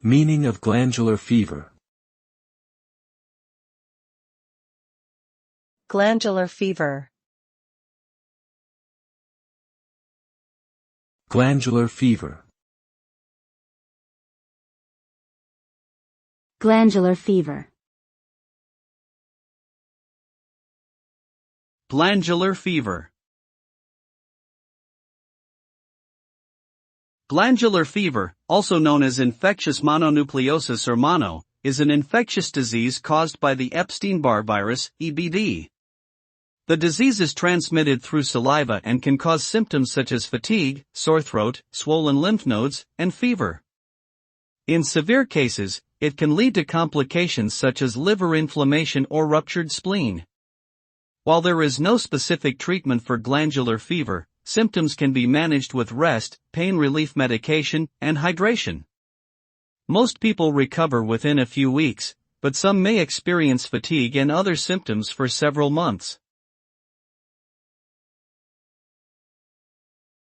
Meaning of glandular fever. Glandular fever. Glandular fever. Glandular fever. Glandular fever. Glandular fever, also known as infectious mononucleosis or mono, is an infectious disease caused by the Epstein-Barr virus, EBV. The disease is transmitted through saliva and can cause symptoms such as fatigue, sore throat, swollen lymph nodes, and fever. In severe cases, it can lead to complications such as liver inflammation or ruptured spleen. While there is no specific treatment for glandular fever, symptoms can be managed with rest, pain relief medication, and hydration. Most people recover within a few weeks, but some may experience fatigue and other symptoms for several months.